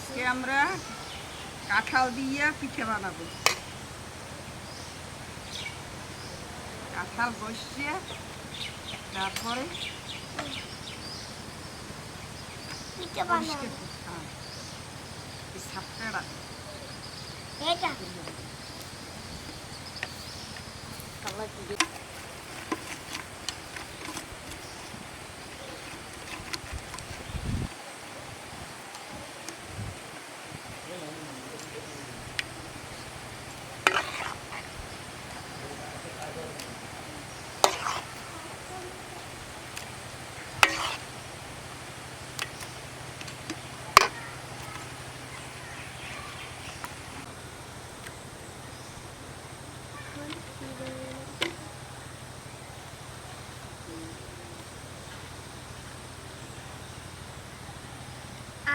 আজকে আমরা কাঁঠাল দিয়ে পিঠে বানাবো। কাঁঠাল বসিয়ে তারপরে পিঠে বানাবো। এই সাপটাটা এটা কালা কি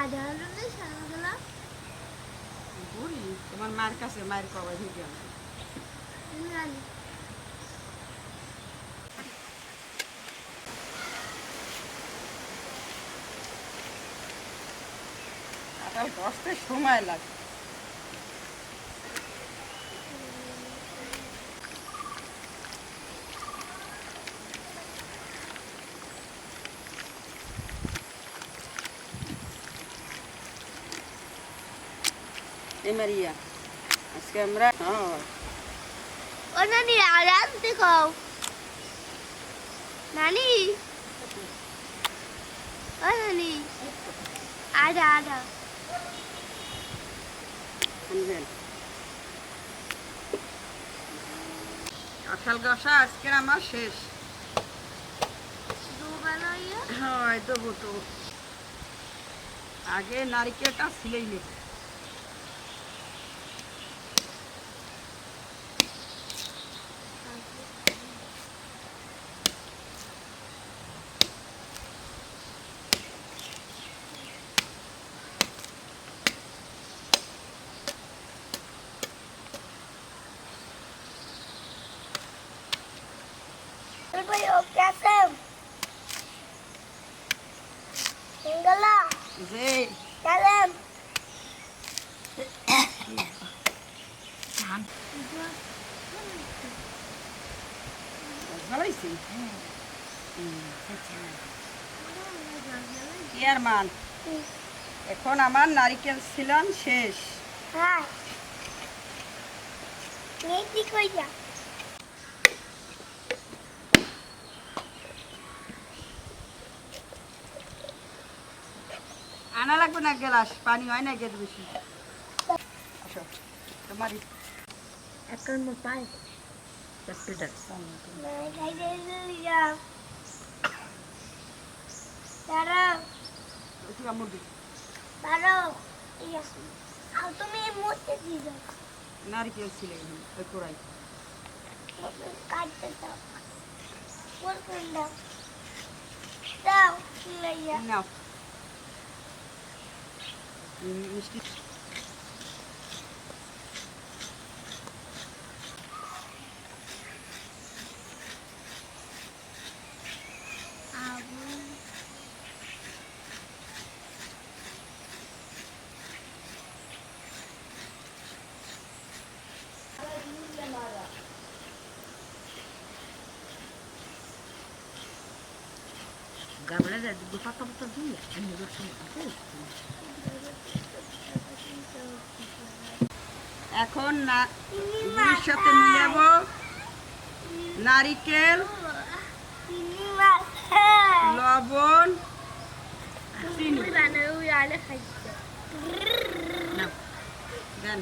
আদা হলুদে সারাগুলা বুড়ি তোমার মার কাছে মায়ের কবাই ঢুকে আছে। জানি কাঁঠাল বসতে সময় লাগে। মারিয়া আজকে আমরা ও নানি আরাম দেখো নানি ও নানি আদা আদা কাঁঠাল কষা আজকের আমার শেষ। হ্যাঁ দেবো তো, আগে নারিকেলটা ছিলেই নেব। এখন আমার নারিকেল ছিলাম শেষ। আনা লাগবে না গ্লাস, পানি হয় না গেট বেশি। তোমার এখন পাই নারিকেল ছিল কোড়াই নাও মিষ্টি। এখন গুড়ির সাথে মিলাবো নারিকেল, লবণ, চিনি। দেন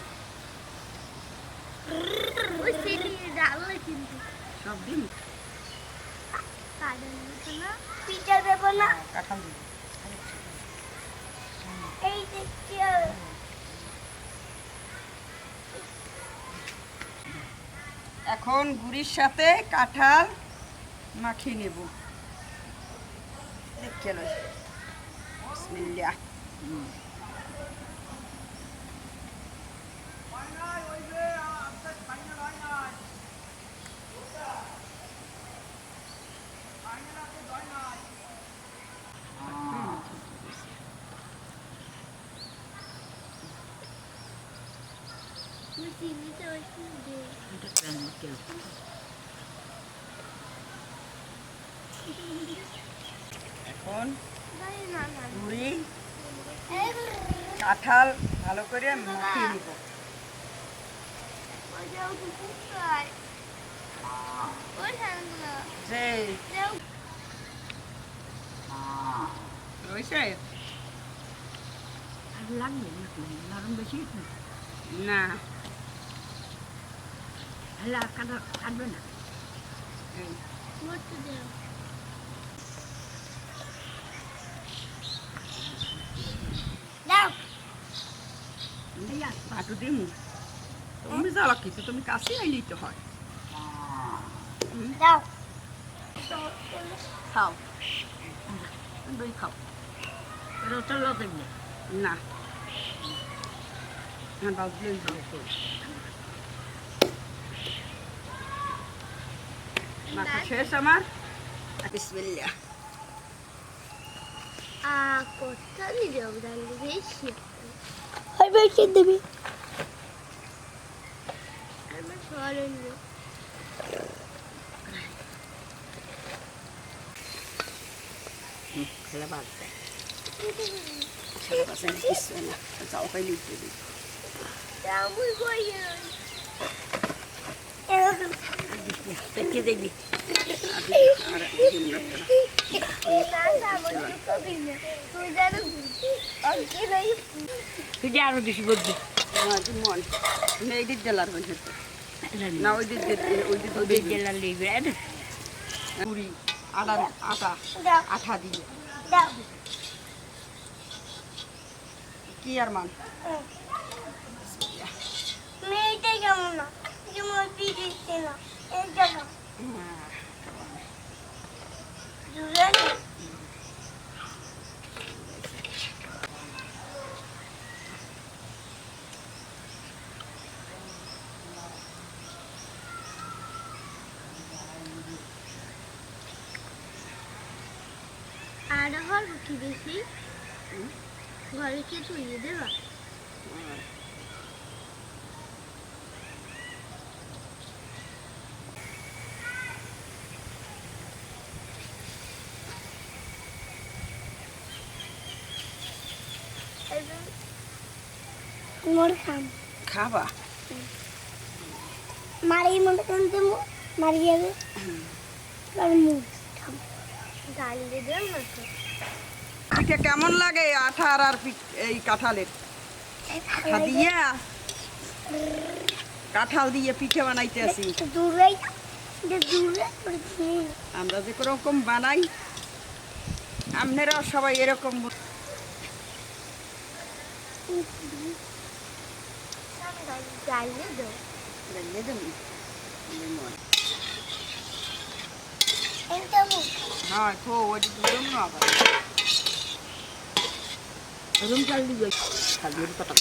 সব দিন পিঠা দেবো না কাঁঠাল দিন। এই দেখছি এখন গুড়ির সাথে কাঁঠাল মাখিয়ে নেব। দেখে লই বিসমিল্লাহ। চিনিটা বেশি দে। এটা প্যান কেন এখন জানি না না। মুড়ি কাঁঠাল ভালো করে মাখিয়ে নিব। ওইটাও কিছু খায়। ওই ঠান্ডা। যে যাও। রয়েছে আর লাগবে না নরম বেশি না, হলে আর কাটবে না এই মরতে দাও। দাও। আটু দিমু তুমি জ্বালা কিছু তুমি কাছে আইলেই তো হয়। দাও। খাও দই খাও। রোটা লতে না বাজলেই ভালো মাথা শেষ আমার। বিসমিল্লাহ। কত নিদেও ডালি বেশি। হয় বেশি দিবি। আমার সরে নিও। খেলা বাদ দেয় খেলা বাসে কিছু না যাও খাইলে উঠে দিই। আমি কইয়া। পেটে দেখবি আর তুই যে আরো বেশি বুঝবি মন এই দিক জেলার হয়েছে না ওই দিক ওই যে জেলা লিখবে পুরি আটা আটা আঠা দিয়ে দাও। কি আর মান মেয়েটা কেমন না যেমন পিড়িতে না এই জায়গা জুড়ে আর হল কি বেশি ঘরে কি তুইয়ে দেবা মোর খাম খাবা মারি মনে করতে মারি যাবে আর মুখ খাম ডাল দিয়ে দেন না তো পিঠে কেমন লাগে আঠার আর এই কাঁঠালের আঠা দিয়ে কাঁঠাল দিয়ে পিঠে বানাইতে আসি দূরে দূরে আমরা যে রকম বানাই আপনারাও সবাই এরকম ডাল দিয়ে দাও এটা মুখ হ্যাঁ তো ওই দুজন না আবার রুম চাল দিবে খাদ্যের কথা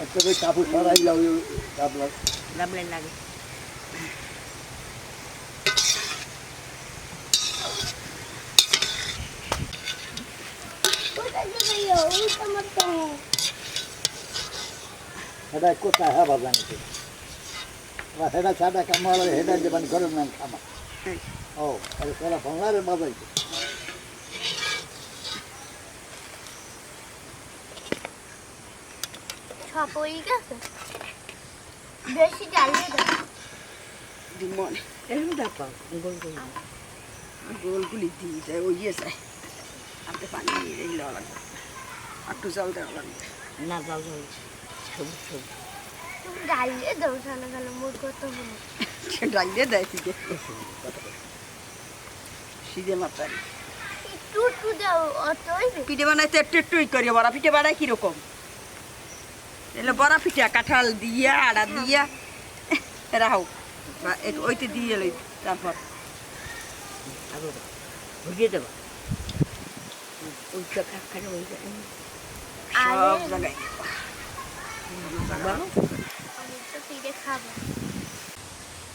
একটা ওই কাপড় সরাই যাও আপনার লাভলে লাগে সেটা কোথায় হ্যাঁ ভাবলাম সেটা সাদা কামাল সেটা দেবেন ঘরের নাম খামা ও আরে সেটা বাংলার বাজাইছে সব হয়ে গেছে বেশি ডাল দিয়ে দাও ডিমন এরকম দেখো গোল গোল গোলগুলি দিয়ে যায় ওই ইয়ে যায় আপনি পানি দিয়ে দেওয়া লাগবে একটু জল দেওয়া লাগবে না যাও যাও সবুজ সবুজ তুমি ডাল দিয়ে দাও সানা গালে মুখ কত হলো সে ডাল দিয়ে দেয় পিঠে সিজে মাত্রায় একটু একটু দাও অতই পিঠে বানাইতে একটু একটুই করি বড়া পিঠে বানাই কিরকম এলে বড়া পিঠে কাঁঠাল দিয়া আড়া দিয়া রাহো ওইতে দিয়ে এলো তারপর আরো ভুজিয়ে দেবো ওই খাখানে ওই সব জায়গায় বলো আমি তো পিঠে খাবো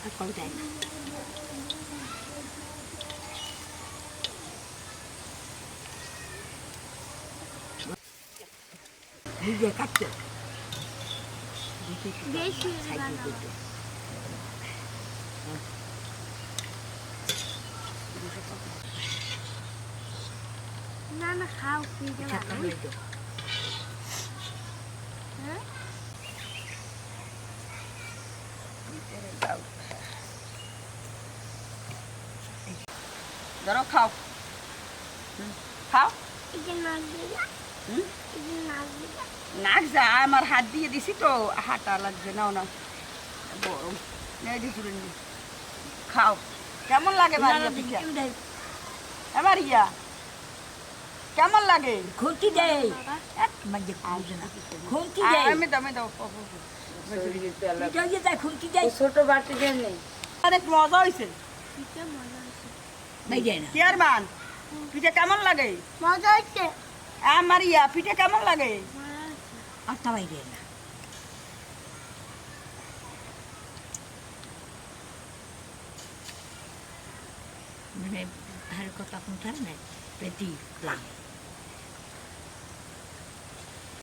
আর কম দেয় না নিজে কাটতে বেশি সাইডে বানাবো। দিতে না না খাও ফ্রিজে পিঠা বানাই। খাওয়াই দাও হ্যাঁ ধরো খাও খাও এই যে নাচ দিলা হুম? এই যে নাচ দিলা নাক যা আমার হাত দিয়ে দিছি তো হাঁটা লাগছে নাও না গরম নেই দিছি খাও কেমন লাগে মারিয়া পিঠা আমার ইয়া কেমন লাগে খুন্তি দেয় এক মানে খুঁজে না খুন্তি দেয় আমি দাও পিঠা দিয়ে দেয় খুন্তি দেয় ছোট বাটি দেন নেই অনেক মজা হয়েছে পিঠে মজা হচ্ছে নাই যায় না চেয়ারম্যান পিঠা কেমন লাগে মজা হচ্ছে আমার ইয়া পিঠা কেমন লাগে মজা হচ্ছে আর তাই দেয় না মানে তার কথা কোনটা নাই পেটি লাগে